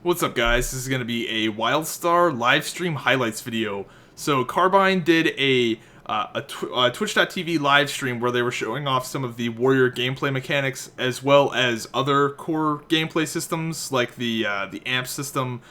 What's up, guys? This is going to be a Wildstar Livestream highlights video. So Carbine did a Twitch.tv live stream where they were showing off some of the Warrior gameplay mechanics as well as other core gameplay systems like the amp system,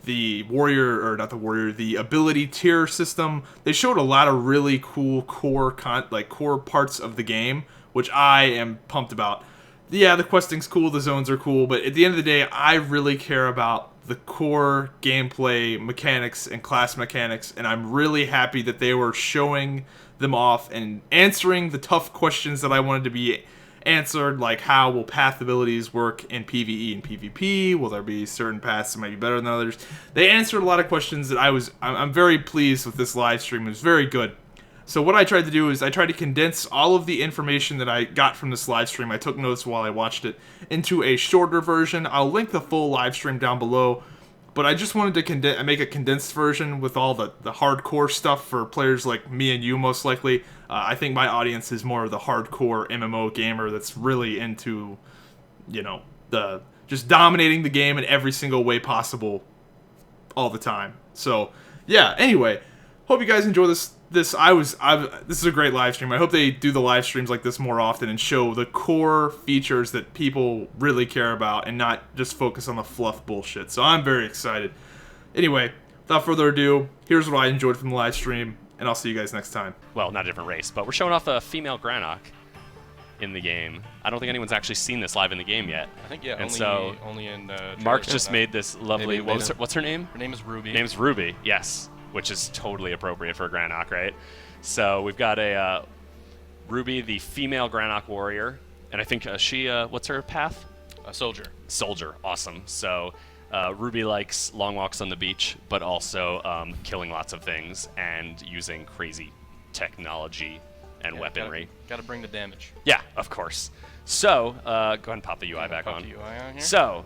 the Warrior, or not the Warrior, the ability tier system. They showed a lot of really cool core parts of the game, which I am pumped about. Yeah, the questing's cool, the zones are cool, but at the end of the day, I really care about the core gameplay mechanics and class mechanics, and I'm really happy that they were showing them off and answering the tough questions that I wanted to be answered, like how will path abilities work in PvE and PvP? Will there be certain paths that might be better than others? They answered a lot of questions that I'm very pleased with. This live stream. It was very good. So what I tried to do is I tried to condense all of the information that I got from this live stream. I took notes while I watched it into a shorter version. I'll link the full live stream down below, but I just wanted to make a condensed version with all the hardcore stuff for players like me and you, most likely. I think my audience is more of the hardcore MMO gamer that's really into, the just dominating the game in every single way possible all the time. So, yeah, anyway, hope you guys enjoy this. This is a great live stream. I hope they do the live streams like this more often and show the core features that people really care about and not just focus on the fluff bullshit. So I'm very excited. Anyway, without further ado, here's what I enjoyed from the live stream, and I'll see you guys next time. Well, not a different race, but we're showing off a female Granok in the game. I don't think anyone's actually seen this live in the game yet. I think, yeah, and only in Mark's just made this lovely... What's her name? Her name is Ruby. Her name's Ruby, yes. Which is totally appropriate for a Granok, right? So we've got a Ruby, the female Granok warrior, and I think she, what's her path? A soldier. Soldier, awesome. So Ruby likes long walks on the beach, but also killing lots of things and using crazy technology and weaponry. Gotta bring the damage. Yeah, of course. So go ahead and pop the UI back on. The UI on here. So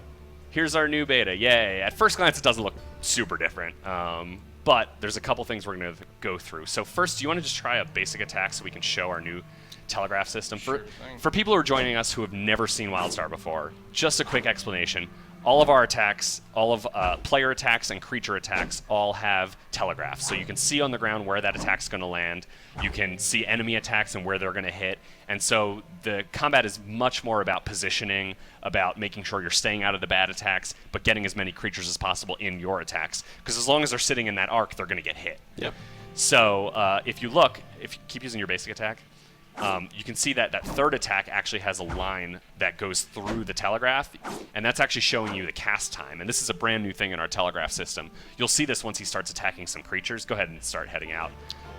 here's our new beta. Yay! At first glance, it doesn't look super different. But there's a couple things we're going to go through. So first, do you want to just try a basic attack so we can show our new telegraph system? Sure for people who are joining us who have never seen Wildstar before, just a quick explanation. All of our attacks, all of player attacks and creature attacks all have telegraphs. So you can see on the ground where that attack's going to land. You can see enemy attacks and where they're going to hit. And so the combat is much more about positioning, about making sure you're staying out of the bad attacks, but getting as many creatures as possible in your attacks. Because as long as they're sitting in that arc, they're going to get hit. Yep. So if you keep using your basic attack, you can see that that third attack actually has a line that goes through the telegraph, and that's actually showing you the cast time. And this is a brand new thing in our telegraph system. You'll see this once he starts attacking some creatures. Go ahead and start heading out.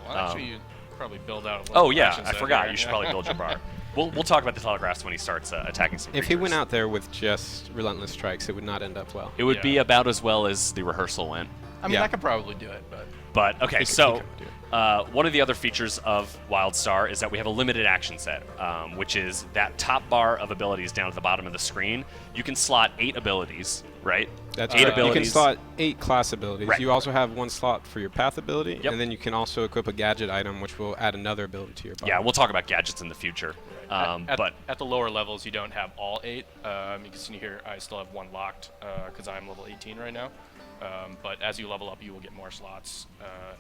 Well, actually, you probably build out a Oh, yeah, I forgot. You should probably build your bar. We'll talk about the telegraphs when he starts attacking some creatures. If he went out there with just relentless strikes, it would not end up well. It would be about as well as the rehearsal went. I mean, I could probably do it, but... But, okay, so one of the other features of Wildstar is that we have a limited action set, which is that top bar of abilities down at the bottom of the screen. You can slot 8 abilities, right? That's 8 right. abilities. You can slot 8 class abilities. Right. You also have 1 slot for your path ability, Yep. and then you can also equip a gadget item, which will add another ability to your bar. Yeah, we'll talk about gadgets in the future. But at the lower levels, you don't have all 8. You can see here, I still have 1 locked because I'm level 18 right now. But as you level up, you will get more slots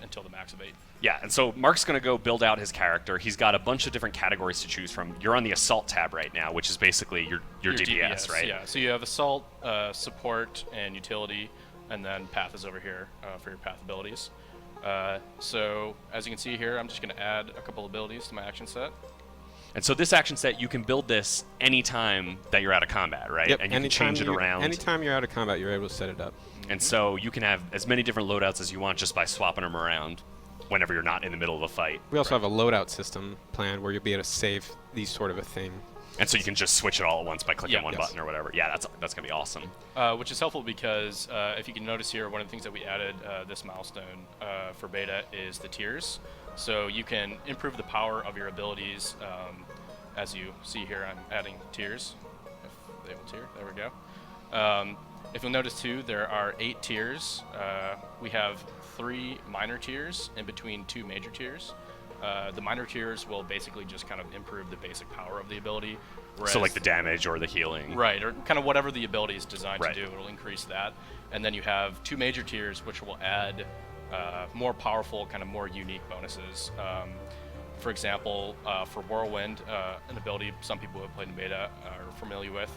until the max of 8. Yeah, and so Mark's going to go build out his character. He's got a bunch of different categories to choose from. You're on the Assault tab right now, which is basically your DPS, right? Yeah, so you have Assault, Support, and Utility, and then Path is over here for your Path abilities. So as you can see here, I'm just going to add a couple abilities to my action set. And so this action set, you can build this anytime that you're out of combat, right? Yep. And you can change it around. Anytime you're out of combat, you're able to set it up. And so you can have as many different loadouts as you want just by swapping them around whenever you're not in the middle of a fight. We also have a loadout system planned where you'll be able to save these sort of a thing. And so you can just switch it all at once by clicking one button or whatever. Yeah, that's going to be awesome. Which is helpful because if you can notice here, one of the things that we added this milestone for beta is the tiers. So you can improve the power of your abilities. As you see here, I'm adding tiers. If they will tier, there we go. If you'll notice too, there are 8 tiers. We have 3 minor tiers in between 2 major tiers. The minor tiers will basically just kind of improve the basic power of the ability. So like the damage or the healing. Right, or kind of whatever the ability is designed Right. to do, it'll increase that. And then you have 2 major tiers, which will add more powerful, kind of more unique bonuses. For example, for Whirlwind, an ability some people who have played in beta are familiar with,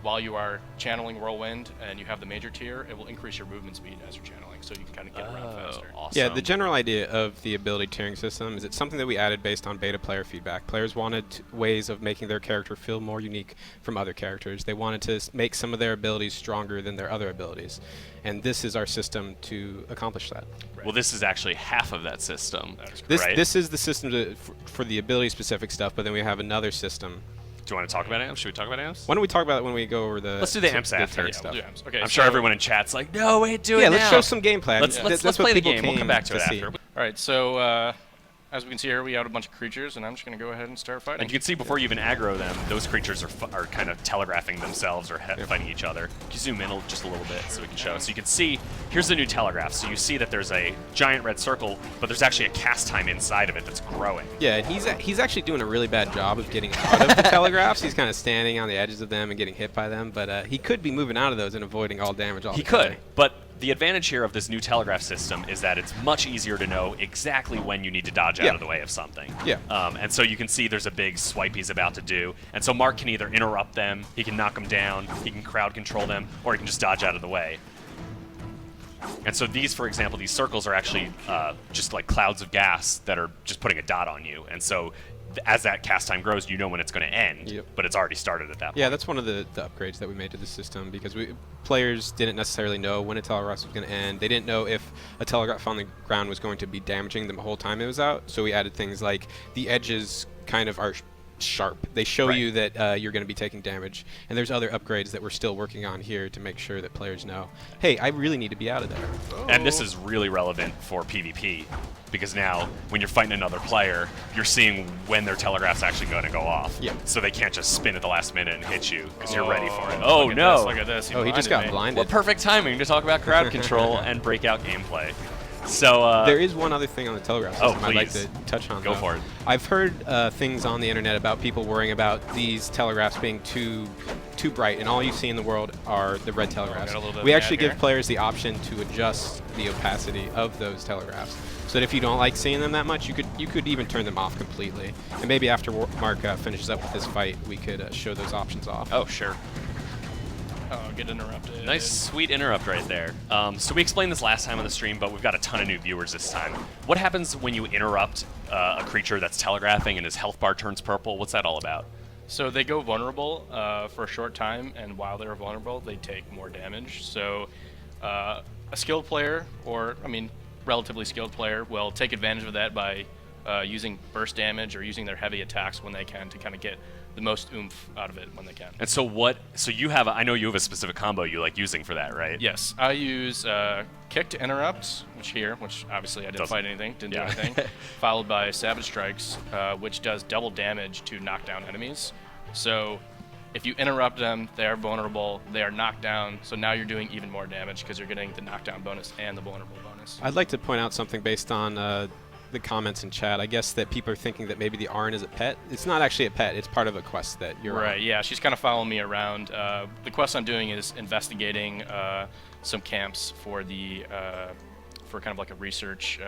while you are channeling Whirlwind and you have the major tier, it will increase your movement speed as you're channeling, so you can kind of get around faster. Awesome. Yeah, the general idea of the ability tiering system is it's something that we added based on beta player feedback. Players wanted ways of making their character feel more unique from other characters. They wanted to make some of their abilities stronger than their other abilities. And this is our system to accomplish that. Well, this is actually half of that system. This is the system for the ability-specific stuff, but then we have another system. Do you want to talk about amps? Should we talk about amps? Why don't we talk about it when we go over the... Let's do the amps after. Yeah, stuff. we'll do amps. Okay, I'm sure everyone in chat's like, no, wait, do it Yeah, now. let's show some gameplay. Let's That's play what the people game. We'll come came back to it see. after. All right, so as we can see here, we have a bunch of creatures, and I'm just going to go ahead and start fighting. And you can see before you even aggro them, those creatures are kind of telegraphing themselves or fighting each other. Can you zoom in just a little bit so we can show? So you can see, here's the new telegraph. So you see that there's a giant red circle, but there's actually a cast time inside of it that's growing. Yeah, and he's actually doing a really bad job of getting out of the telegraphs. He's kind of standing on the edges of them and getting hit by them, but he could be moving out of those and avoiding all damage He altogether. could, but the advantage here of this new telegraph system is that it's much easier to know exactly when you need to dodge out of the way of something. Yeah. And so you can see there's a big swipe he's about to do. And so Mark can either interrupt them, he can knock them down, he can crowd control them, or he can just dodge out of the way. And so these, for example, these circles are actually just like clouds of gas that are just putting a dot on you. And so as that cast time grows, you know when it's going to end, Yep. but it's already started at that point. Yeah, that's one of the upgrades that we made to the system because players didn't necessarily know when a telegraph was going to end. They didn't know if a telegraph on the ground was going to be damaging them the whole time it was out. So we added things like the edges kind of are sharp. They show you that you're going to be taking damage. And there's other upgrades that we're still working on here to make sure that players know, hey, I really need to be out of there. And this is really relevant for PvP because now when you're fighting another player, you're seeing when their telegraph's actually going to go off. Yeah. So they can't just spin at the last minute and hit you because you're ready for it. Oh, Oh, no. Look at this. Oh, he just got me. blinded. What perfect timing to talk about crowd control and breakout gameplay. So There is one other thing on the telegraph system I'd like please. to touch on. Go though. for it. I've heard things on the internet about people worrying about these telegraphs being too bright, and all you see in the world are the red telegraphs. got a little bit of We an actually ad give here. players the option to adjust the opacity of those telegraphs, so that if you don't like seeing them that much, you could even turn them off completely. And maybe after Mark finishes up with this fight, we could show those options off. Oh, sure. Oh, get interrupted. Nice, sweet interrupt right there. So we explained this last time on the stream, but we've got a ton of new viewers this time. What happens when you interrupt a creature that's telegraphing and his health bar turns purple? What's that all about? So they go vulnerable for a short time, and while they're vulnerable, they take more damage. So a skilled player, or relatively skilled player, will take advantage of that by using burst damage or using their heavy attacks when they can to kind of get the most oomph out of it when they can. And so so you have, I know you have a specific combo you like using for that, right? Yes, I use kick to interrupt, which obviously I didn't fight anything, didn't do anything, followed by Savage Strikes, which does double damage to knock down enemies. So if you interrupt them, they are vulnerable, they are knocked down, so now you're doing even more damage because you're getting the knockdown bonus and the vulnerable bonus. I'd like to point out something based on the comments in chat. I guess that people are thinking that maybe the Arn is a pet. It's not actually a pet. It's part of a quest that you're Right, on. yeah, she's kind of following me around. The quest I'm doing is investigating some camps for for kind of like a research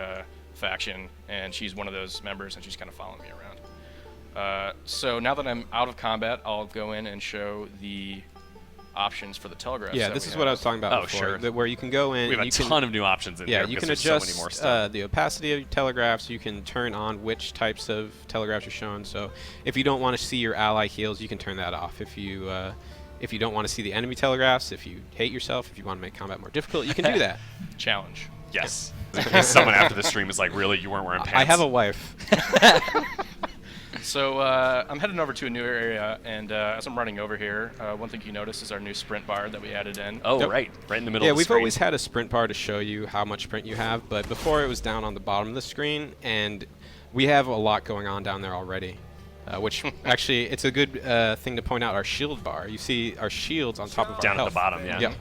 faction, and she's one of those members, and she's kind of following me around. So now that I'm out of combat, I'll go in and show the options for the telegraph. Yeah, this is what I was talking about Oh, before. sure. That where you can go in. We have a and you ton can, of new options in yeah, there you because can there's adjust so many more stuff. the opacity of your telegraphs. You can turn on which types of telegraphs are shown. So if you don't want to see your ally heals, you can turn that off. If you don't want to see the enemy telegraphs, if you hate yourself, if you want to make combat more difficult, you can do that. Challenge. Yes. In case someone after the stream is like, really, you weren't wearing pants? I have a wife. So I'm heading over to a new area, and as I'm running over here, one thing you notice is our new sprint bar that we added in. Oh, Yep. right in the middle Yeah, of the we've screen. always had a sprint bar to show you how much sprint you have, but before it was down on the bottom of the screen, and we have a lot going on down there already. Which actually, it's a good thing to point out. Our shield bar. You see our shields on top of our Down at health. the bottom, yeah. Yep.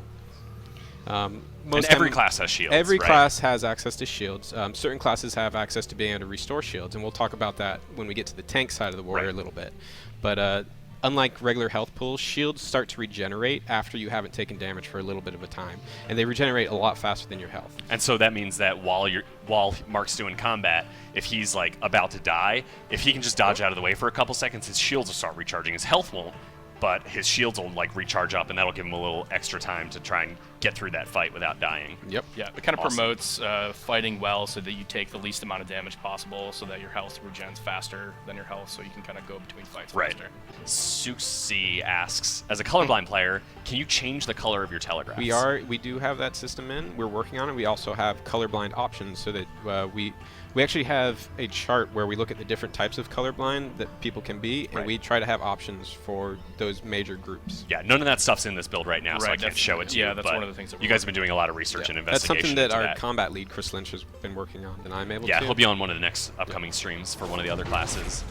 And every class has shields. Every right? class has access to shields. Certain classes have access to being able to restore shields, and we'll talk about that when we get to the tank side of the warrior a little bit. But unlike regular health pools, shields start to regenerate after you haven't taken damage for a little bit of a time, and they regenerate a lot faster than your health. And so that means that while Mark's doing combat, if he's like about to die, if he can just dodge out of the way for a couple seconds, his shields will start recharging. His health won't, but his shields will like recharge up, and that'll give him a little extra time to try and get through that fight without dying. Yep. Yeah, it kind of promotes fighting well so that you take the least amount of damage possible so that your health regens faster than your health, so you can kind of go between fights faster. Suxi asks, as a colorblind player, can you change the color of your telegraphs? We do have that system in. We're working on it. We also have colorblind options so that we actually have a chart where we look at the different types of colorblind that people can be, and we try to have options for those major groups. Yeah, none of that stuff's in this build right now, so I can't show it to you. Yeah, that's one of the things that you guys have been doing a lot of research and That's investigation. something that our that. combat lead, Chris Lynch, has been working on, and I'm able to. Yeah, he'll be on one of the next upcoming streams for one of the other classes.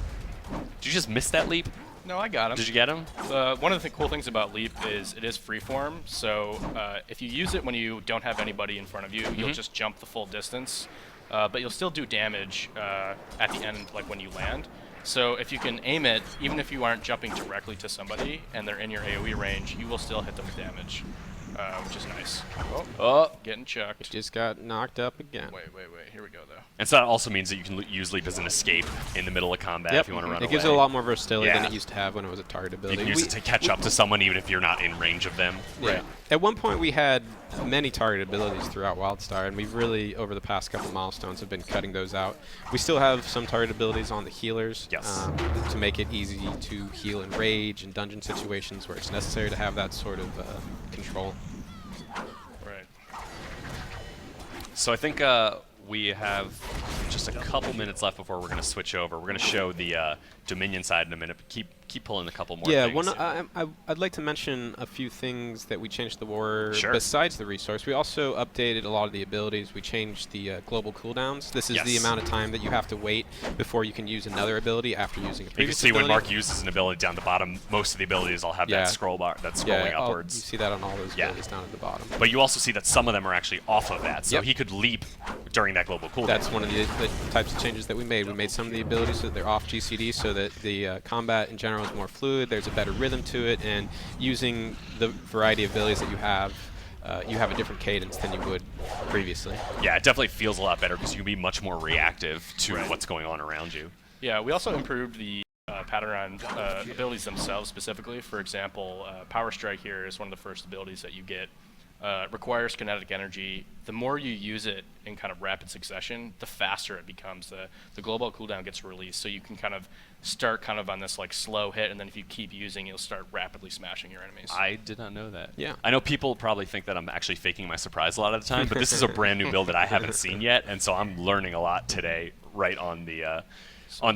Did you just miss that leap? No, I got him. Did you get him? One of the cool things about Leap is it is freeform, so if you use it when you don't have anybody in front of you, you'll just jump the full distance, but you'll still do damage at the end, like when you land. So if you can aim it, even if you aren't jumping directly to somebody and they're in your AoE range, you will still hit them with damage, which is nice. Oh, getting chucked. Just got knocked up again. Wait. Here we go, though. And so that also means that you can use Leap as an escape in the middle of combat if you want to run away. It gives it a lot more versatility than it used to have when it was a target ability. You can use it to catch up to someone even if you're not in range of them. Right. At one point, we had many target abilities throughout Wildstar, and we've really, over the past couple milestones, have been cutting those out. We still have some target abilities on the healers to make it easy to heal in rage and dungeon situations where it's necessary to have that sort of control. Right. So I think we have just a couple minutes left before we're going to switch over. We're going to show the Dominion side in a minute, but keep pulling a couple more things. I'd like to mention a few things that we changed the war Sure. besides the resource. We also updated a lot of the abilities. We changed the global cooldowns. This is the amount of time that you have to wait before you can use another ability after using a previous You can see ability. when Mark uses an ability down the bottom, most of the abilities all have that scroll bar that's scrolling upwards. You see that on all those abilities down at the bottom. But you also see that some of them are actually off of that, so he could leap during that global cooldown. That's one of the types of changes that we made. We made some of the abilities so that they're off GCD so that the combat in general is more fluid, there's a better rhythm to it, and using the variety of abilities that you have a different cadence than you would previously. Yeah, it definitely feels a lot better because you can be much more reactive to what's going on around you. Yeah, we also improved the pattern on abilities themselves specifically. For example, Power Strike here is one of the first abilities that you get. Requires kinetic energy. The more you use it in kind of rapid succession, the faster it becomes. The global cooldown gets released, so you can kind of start kind of on this like slow hit, and then if you keep using, you'll start rapidly smashing your enemies. I did not know that. Yeah. I know people probably think that I'm actually faking my surprise a lot of the time, but this is a brand new build that I haven't seen yet, and so I'm learning a lot today right on the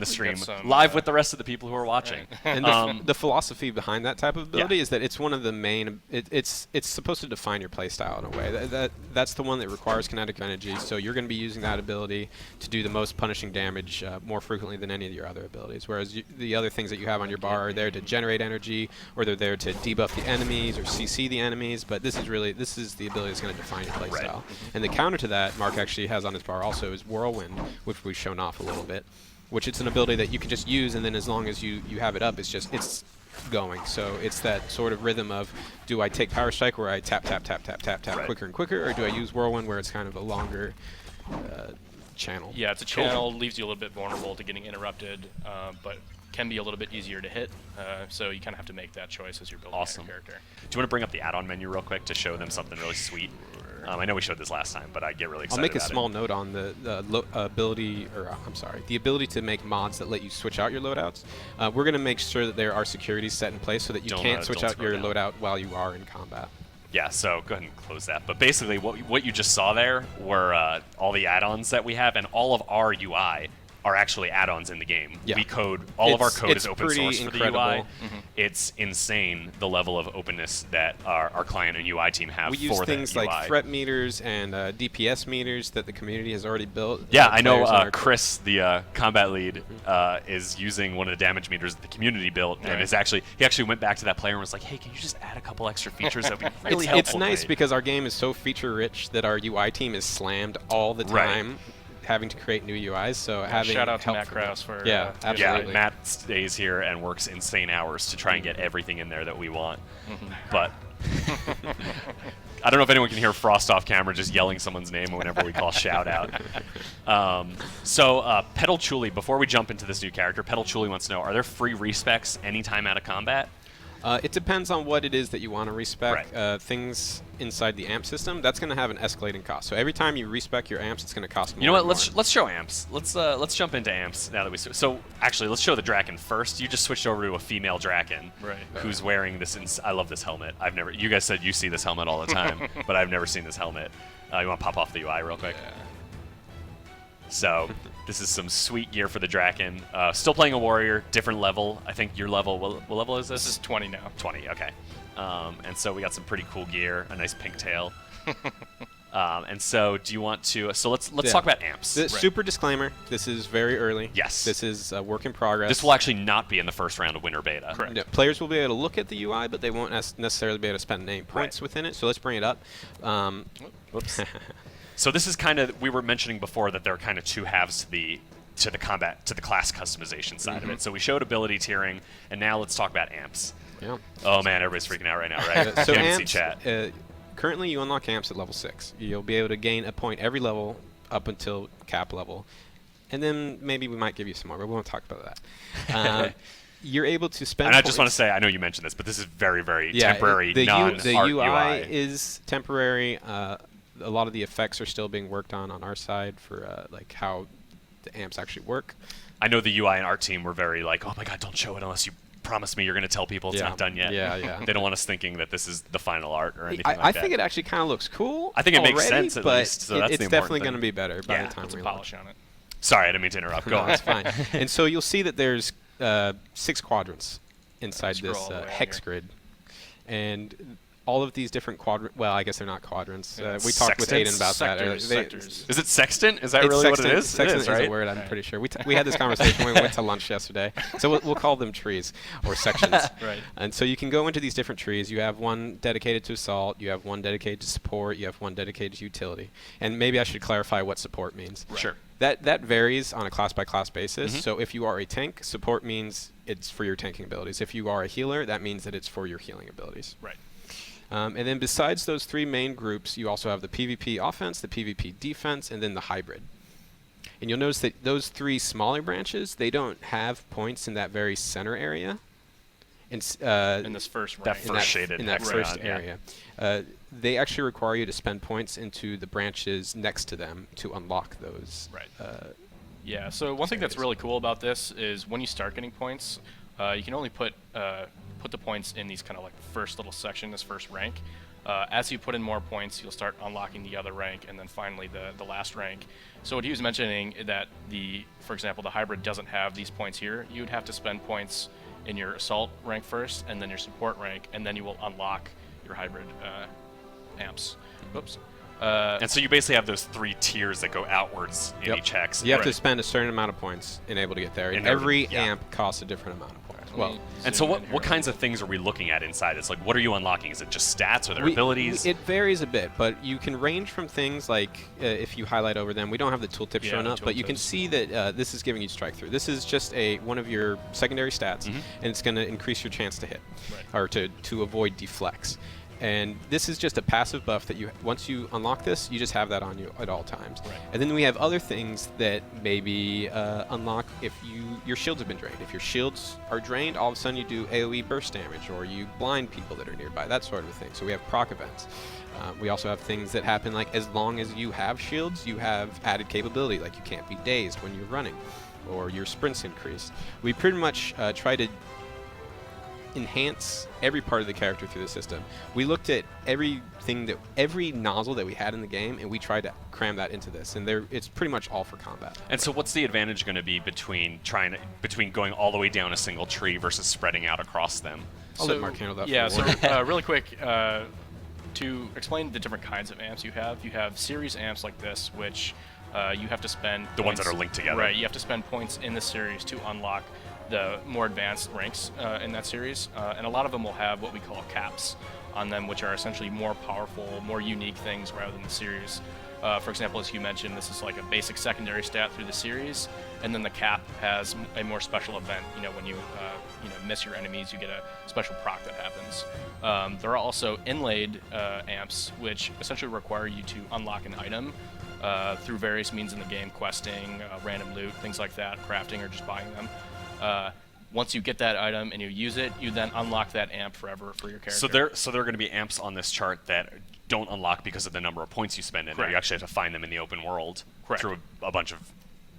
stream, live with the rest of the people who are watching. Right. And the philosophy behind that type of ability is that it's one of the main. It's supposed to define your playstyle in a way. That's the one that requires kinetic energy. So you're going to be using that ability to do the most punishing damage more frequently than any of your other abilities. Whereas the other things that you have on your bar are there to generate energy, or they're there to debuff the enemies or CC the enemies. But this is the ability that's going to define your playstyle. And the counter to that, Mark actually has on his bar also, is Whirlwind, which we've shown off a little bit. Which it's an ability that you can just use, and then as long as you have it up, it's going. So it's that sort of rhythm of, do I take Power Strike where I tap quicker and quicker, or do I use Whirlwind where it's kind of a longer channel? Yeah, it's a channel, leaves you a little bit vulnerable to getting interrupted, but can be a little bit easier to hit. So you kind of have to make that choice as you're building your character. Do you want to bring up the add-on menu real quick to show them something really sweet? I know we showed this last time, but I get really excited. I'll make a about small note on the ability to make mods that let you switch out your loadouts. We're going to make sure that there are securities set in place so that you can't switch out your loadout while you are in combat. Yeah, so go ahead and close that. But basically, what you just saw there were all the add-ons that we have, and all of our UI are actually add-ons in the game. Yeah. We code, all of our code It's is open pretty source for the UI. incredible. It's insane the level of openness that our client and UI team have We for use the things UI. like threat meters and DPS meters that the community has already built. Yeah, I know Players on our- Chris, the combat lead, is using one of the damage meters that the community built, and he actually went back to that player and was like, "Hey, can you just add a couple extra features? That'd be really helpful." It's nice to me." because our game is so feature-rich that our UI team is slammed all the Right. time, having to create new UIs. So having Shout out to help Matt from them- Krause for yeah, Yeah, absolutely. Matt stays here and works insane hours to try and get everything in there that we want. But I don't know if anyone can hear Frost off camera just yelling someone's name whenever we call shout out. So Pedal Chuli, before we jump into this new character, Pedal Chuli wants to know, are there free respecs anytime out of combat? It depends on what it is that you want to respec. Right. Things inside the amp system, that's going to have an escalating cost. So every time you respec your amps, it's going to cost more. You know what? and more. Let's show amps. Let's jump into amps now that we. So actually, let's show the Draken first. You just switched over to a female Draken, Right. Who's wearing this? I love this helmet. I've never. You guys said you see this helmet all the time, but I've never seen this helmet. You want to pop off the UI real quick? Yeah. So this is some sweet gear for the Draken. Still playing a warrior, different level. I think your level. What level is this? This is 20 now. 20. Okay. And so we got some pretty cool gear. A nice pink tail. And so, do you want to? So let's Yeah. talk about amps. Super disclaimer, this is very early. Yes. This is a work in progress. This will actually not be in the first round of winter beta. Correct. Yeah, players will be able to look at the UI, but they won't necessarily be able to spend any points Right. within it. So let's bring it up. Whoops. So this is kind of, we were mentioning before that there are kind of two halves to the combat, to the class customization side of it. So we showed ability tiering, and now let's talk about amps. Yeah. Oh man, everybody's freaking out right now, right? So Can't even see amps, chat. currently you unlock amps at level 6. You'll be able to gain a point every level up until cap level. And then maybe we might give you some more, but we won't talk about that. You're able to spend And I just want to points. say, I know you mentioned this, but this is very, very Yeah, temporary, the non-art UI UI. is temporary. A lot of the effects are still being worked on our side for like how the amps actually work. I know the UI and art team were very like, oh my god, don't show it unless you promise me you're going to tell people it's Yeah. not done yet. Yeah, yeah. They don't want us thinking that this is the final art or anything I like that. think it actually kind of looks cool. I think it makes already, sense at but least, so that's the it's important definitely thing. going to be better by Yeah, the time Put we some launch. polish on it. Sorry, I didn't mean to interrupt. Go No, on. that's fine. And so you'll see that there's 6 quadrants inside Scroll this all the way out hex here. grid. And all of these different quadrants, well, I guess they're not quadrants. Yeah, we talked with sextants? Aiden about Sectors, that. sectors. Is it sextant? Is that It's really what sextant. it is? Sextant it is, right? a word, I'm Right. pretty sure. We had this conversation when we went to lunch yesterday. So we'll call them trees or sections. Right. And so you can go into these different trees. You have one dedicated to assault. You have one dedicated to support. You have one dedicated to utility. And maybe I should clarify what support means. Sure. That varies on a class-by-class basis. Mhm. So if you are a tank, support means it's for your tanking abilities. If you are a healer, that means that it's for your healing abilities. Right. And then besides those 3 main groups, you also have the PvP offense, the PvP defense, and then the hybrid. And you'll notice that those 3 smaller branches, they don't have points in that very center area. In this first That rank. first shaded in that hexagon, first yeah. area. They actually require you to spend points into the branches next to them to unlock those. Right. Yeah, so one thing that's areas. really cool about this is when you start getting points, you can only put the points in these kind of like first little section, this first rank. As you put in more points, you'll start unlocking the other rank, and then finally the last rank. So what he was mentioning that for example, the hybrid doesn't have these points here. You'd have to spend points in your assault rank first, and then your support rank, and then you will unlock your hybrid amps. Whoops. And so you basically have those 3 tiers that go outwards in Yep. each hex. You have to Right. spend a certain amount of points in able to get there. And In order- every yeah. amp costs a different amount of points. Let Well, me And so zoom in what here. kinds of things are we looking at inside? It's like, what are you unlocking? Is it just stats or their We- abilities? It varies a bit, but you can range from things like, if you highlight over them, we don't have the tooltip Yeah, shown the up, but you can tooltips. see that this is giving you strike through. This is just one of your secondary stats, and it's going to increase your chance to hit, Right. or to avoid deflects. And this is just a passive buff that once you unlock this, you just have that on you at all times. Right. And then we have other things that maybe unlock if your shields have been drained. If your shields are drained, all of a sudden you do AoE burst damage, or you blind people that are nearby, that sort of thing. So we have proc events. We also have things that happen like as long as you have shields, you have added capability, like you can't be dazed when you're running, or your sprint's increased. We pretty much try to enhance every part of the character through the system. We looked at every nozzle that we had in the game, and we tried to cram that into this. And it's pretty much all for combat. And so, what's the advantage going to be between going all the way down a single tree versus spreading out across them? I'll let Mark handle that. Yeah. for a while. Really quick. To explain the different kinds of amps you have series amps like this, which you have to spend The ones that are linked together. Right, you have to spend points in the series to unlock the more advanced ranks in that series, and a lot of them will have what we call caps on them, which are essentially more powerful, more unique things rather than the series. For example, as you mentioned, this is like a basic secondary stat through the series, and then the cap has a more special event. When you miss your enemies, you get a special proc that happens. There are also inlaid amps, which essentially require you to unlock an item through various means in the game, questing, random loot, things like that, crafting, or just buying them. Once you get that item and you use it, you then unlock that amp forever for your character. So there are going to be amps on this chart that don't unlock because of the number of points you spend in there. You actually have to find them in the open world through a bunch of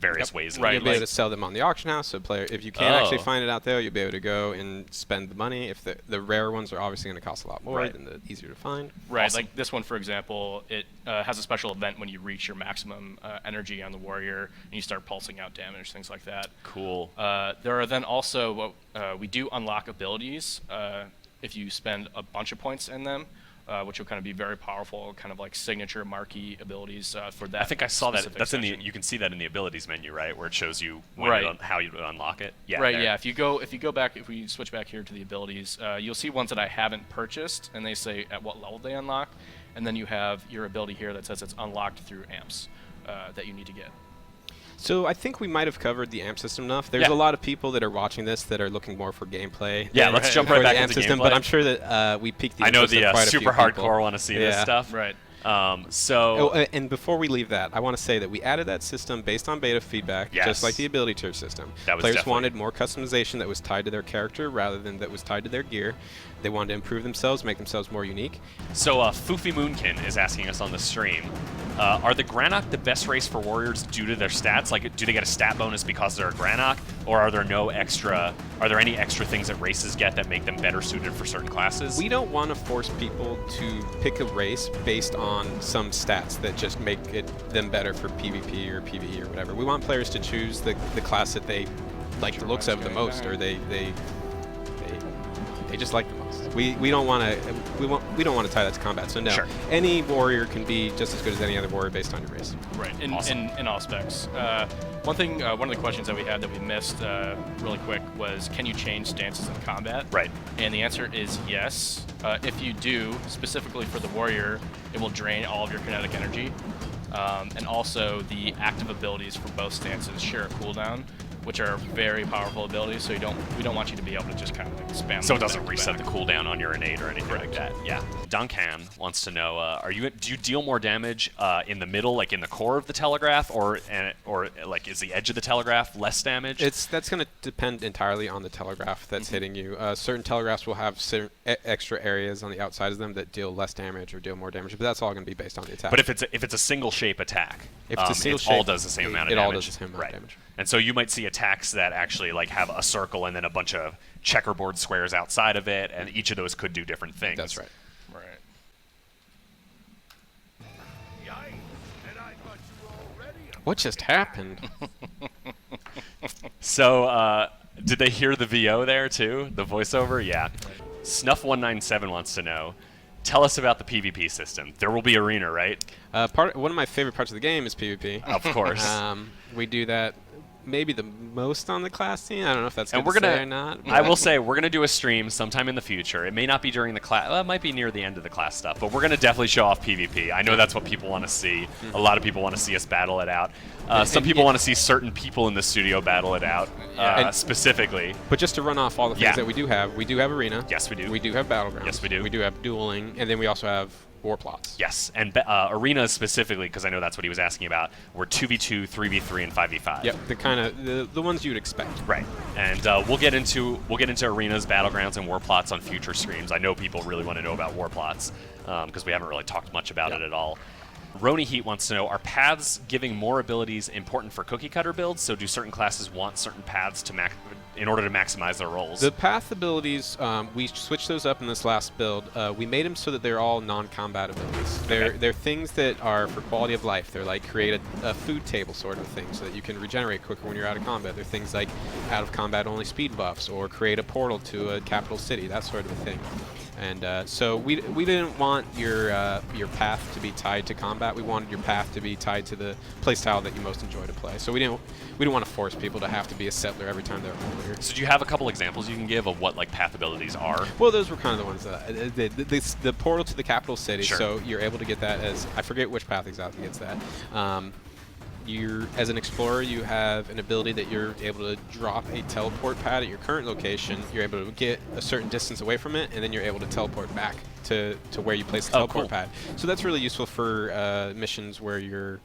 various ways. Right. You'll be able to sell them on the auction house. So if you can't actually find it out there, you'll be able to go and spend the money. If the rare ones are obviously going to cost a lot more than the easier to find. Right. Awesome. Like this one, for example, it has a special event when you reach your maximum energy on the warrior and you start pulsing out damage, things like that. Cool. There are then also we do unlock abilities if you spend a bunch of points in them. Which will kind of be very powerful, kind of like signature marquee abilities for that. I think I saw that. That's section. you can see that in the abilities menu, right, where it shows you how you unlock it. Yeah. Right. There. Yeah. If you go back, if we switch back here to the abilities, you'll see ones that I haven't purchased, and they say at what level they unlock, and then you have your ability here that says it's unlocked through amps that you need to get. So I think we might have covered the amp system enough. There's a lot of people that are watching this that are looking more for gameplay. Yeah, let's jump right back into the amp system. gameplay. But I'm sure that we piqued the interest of quite a few super people. hardcore want to see this stuff. Right. And before we leave that, I want to say that we added that system based on beta feedback, just like the ability tier system. Players wanted more customization that was tied to their character rather than that was tied to their gear. They wanted to improve themselves, make themselves more unique. So Foofy Moonkin is asking us on the stream, are the Granok the best race for warriors due to their stats? Like, do they get a stat bonus because they're a Granok, or are there any extra things that races get that make them better suited for certain classes? We don't want to force people to pick a race based on some stats that just make them better for PvP or PvE or whatever. We want players to choose the class that they like the looks of the most, or they just like the most. We don't want to tie that to combat. So no, any warrior can be just as good as any other warrior based on your race. Right. In all specs. One of the questions that we had that we missed really quick was, can you change stances in combat? Right. And the answer is yes. If you do, specifically for the warrior, it will drain all of your kinetic energy. And also the active abilities for both stances share a cooldown, which are very powerful abilities, so we don't want you to be able to just kind of like spam. So it doesn't reset the cooldown on your innate or anything like that. Yeah. Duncan wants to know: do you deal more damage in the middle, like in the core of the telegraph, or like is the edge of the telegraph less damage? That's going to depend entirely on the telegraph that's hitting you. Certain telegraphs will have extra areas on the outside of them that deal less damage or deal more damage, but that's all going to be based on the attack. But if it's a single shape attack, if it's a single shape, all does the same amount of damage. It all does the same amount of damage. And so you might see attacks that actually like have a circle and then a bunch of checkerboard squares outside of it, and each of those could do different things. That's right. Right. What just happened? So, did they hear the VO there too? The voiceover? Yeah. Snuff197 wants to know, tell us about the PvP system. There will be arena, right? One of my favorite parts of the game is PvP. Of course. We do that maybe the most on the class team. I don't know if that's good to say or not. I will say we're going to do a stream sometime in the future. It may not be during the class. Well, it might be near the end of the class stuff, but we're going to definitely show off PvP. I know that's what people want to see. A lot of people want to see us battle it out. Some people want to see certain people in the studio battle it out, specifically. But just to run off all the things that we do have arena. Yes, we do. We do have battlegrounds. Yes, we do. We do have dueling, and then we also have war plots. Yes, and arenas specifically, because I know that's what he was asking about, were 2v2, 3v3, and 5v5. Yep, the kind of the ones you'd expect. Right, and we'll get into arenas, battlegrounds, and war plots on future streams. I know people really want to know about war plots because we haven't really talked much about it at all. Roni Heat wants to know, are paths giving more abilities important for cookie cutter builds? So do certain classes want certain paths to in order to maximize their roles? The path abilities, we switched those up in this last build. We made them so that they're all non-combat abilities. They're things that are for quality of life. They're like create a food table sort of thing so that you can regenerate quicker when you're out of combat. They're things like out of combat only speed buffs, or create a portal to a capital city, that sort of a thing. And so we didn't want your path to be tied to combat. We wanted your path to be tied to the playstyle that you most enjoy to play. So we didn't want to force people to have to be a settler every time they're a warrior. So do you have a couple examples you can give of what like path abilities are? Well, those were kind of the ones that the portal to the capital city. Sure. So you're able to get that as, I forget which path exactly gets that. As an explorer, you have an ability that you're able to drop a teleport pad at your current location. You're able to get a certain distance away from it, and then you're able to teleport back to where you place the teleport pad. So that's really useful for missions where you're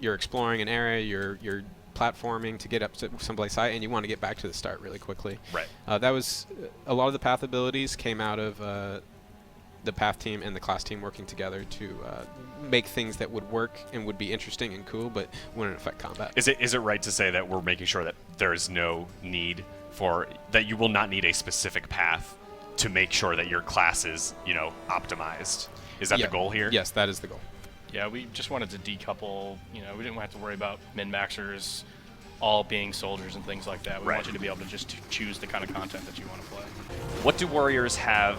exploring an area, you're platforming to get up to someplace high, and you want to get back to the start really quickly. Right. That was a lot of the path abilities came out of the path team and the class team working together to make things that would work and would be interesting and cool, but wouldn't affect combat. Is it right to say that we're making sure that there is no need for that you will not need a specific path to make sure that your class is optimized? Is that the goal here? Yes, that is the goal. Yeah, we just wanted to decouple. We didn't have to worry about min-maxers all being soldiers and things like that. We want you to be able to just choose the kind of content that you want to play. What do warriors have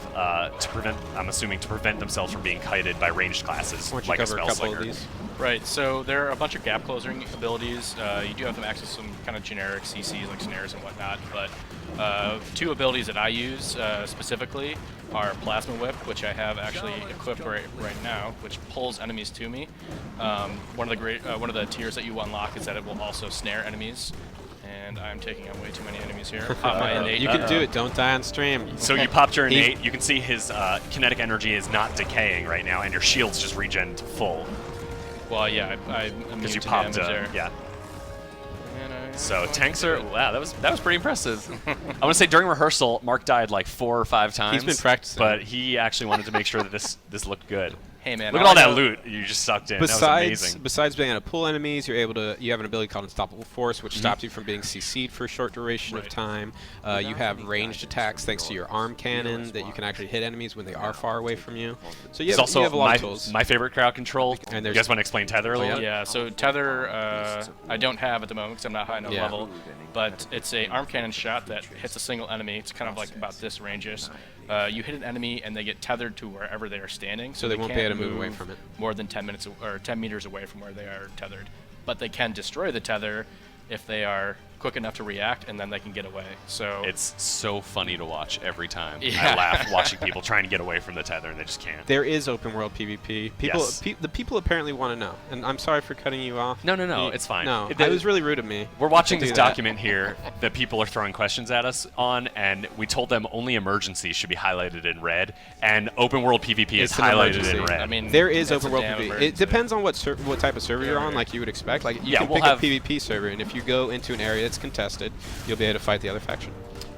to prevent? I'm assuming to prevent themselves from being kited by ranged classes, Why don't you like a cover a couple of spellslinger. these? Right, so there are a bunch of gap closing abilities. You do have to access some kind of generic CCs like snares and whatnot, but two abilities that I use specifically are Plasma Whip, which I have actually equipped right now, which pulls enemies to me. One of the tiers that you unlock is that it will also snare enemies. And I'm taking on way too many enemies here. Pop my innate. You can do it. Don't die on stream. So you popped your innate. You can see his kinetic energy is not decaying right now, and your shield's just regen full. Well, yeah, I'm immune Because you to popped, damage there. yeah. And So tanks are, wow, that was pretty impressive. I want to say during rehearsal, Mark died like 4 or 5 times. He's been practicing. But he actually wanted to make sure that this looked good. Hey man, Look at all that loot you just sucked in. That was amazing. Besides being able to pull enemies, you have an ability called Unstoppable Force, which stops you from being CC'd for a short duration of time. You have ranged attacks thanks to your arm cannon that you can actually hit enemies when they are far away from you. So you It's have also a lot of tools. my favorite crowd control. And You guys want to explain Tether a little? Yeah, so Tether, I don't have at the moment because I'm not high enough Yeah. level, but it's a arm cannon shot that hits a single enemy. It's kind of like about this range-ish. You hit an enemy and they get tethered to wherever they are standing, So they won't be can't able to move away from it. more than 10 minutes or 10 meters away from where they are tethered. But they can destroy the tether if they are quick enough to react, and then they can get away. So It's so funny to watch every time. Yeah. I laugh watching people trying to get away from the tether and they just can't. There is open world PvP. Yes. The people apparently want to know, and I'm sorry for cutting you off. No, it's fine. No, It that was really rude of me. We're watching to this do that. document here that people are throwing questions at us on, and we told them only emergencies should be highlighted in red, and open world PvP is It's an highlighted emergency. in red. I mean, There is it's open a world damn PvP. It emergency. depends on what type of server you're on, like you would expect. Like you Yeah, can we'll pick have- a PvP server, and if you go into an area that's contested, you'll be able to fight the other faction.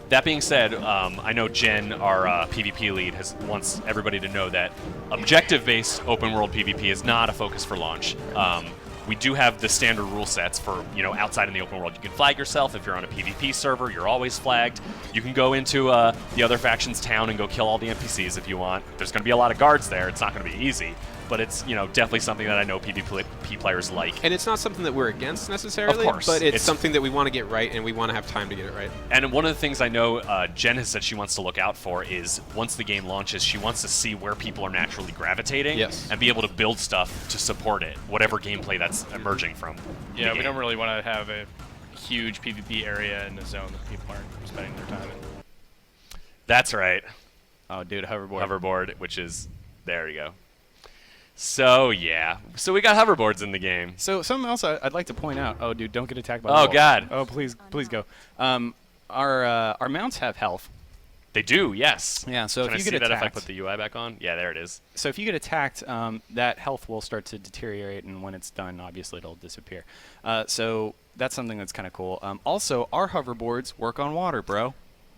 That being said, I know Jen, our PvP lead, wants everybody to know that objective-based open world PvP is not a focus for launch. We do have the standard rule sets for, outside in the open world. You can flag yourself if you're on a PvP server. You're always flagged. You can go into the other faction's town and go kill all the NPCs if you want. There's going to be a lot of guards there. It's not going to be easy, but it's definitely something that I know PvP players like. And it's not something that we're against necessarily, Of course. but it's It's- something that we want to get right, and we want to have time to get it right. And one of the things I know Jen has said she wants to look out for is once the game launches, she wants to see where people are naturally gravitating and be able to build stuff to support it, whatever gameplay that's emerging from. the Yeah, we game. don't really want to have a huge PvP area in the zone that people aren't spending their time in. That's right. Oh, dude, hoverboard. Hoverboard, which is there you go. So yeah, so we got hoverboards in the game. So something else I'd like to point out. Oh, dude, don't get attacked by. Oh, the wolf. God. Oh, please go. Our mounts have health. They do, yes. Yeah. So Can if I you see get that if I attacked, put the UI back on? Yeah, there it is. so if you get attacked, that health will start to deteriorate, and when it's done, obviously it'll disappear. So that's something that's kind of cool. Also, our hoverboards work on water, bro.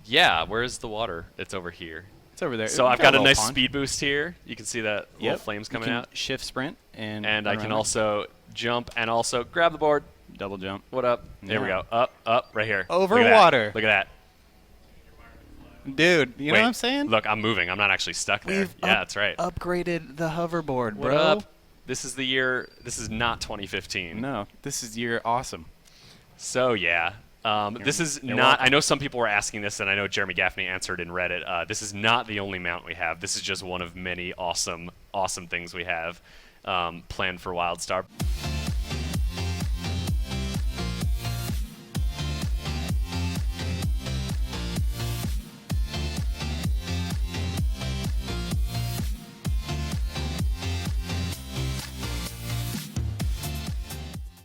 Yeah, where's the water? It's over here. It's It's over there. So We've I've got a little nice pond. speed boost here. You can see that little Yep. flames You coming can out. Shift sprint and And I can around it. also jump and also grab the board. double jump. What up? There we Yeah. go. Up, right here. Over Look at that. water. Look at that. Dude, you know Wait, what I'm saying? Look, I'm moving. I'm not actually stuck there. We've Yeah, that's right. upgraded the hoverboard, What bro. up? This is the year. This is not 2015. No, this is you're awesome. So yeah, this is you're not. welcome. I know some people were asking this, and I know Jeremy Gaffney answered in Reddit. This is not the only mount we have. This is just one of many awesome things we have planned for Wildstar.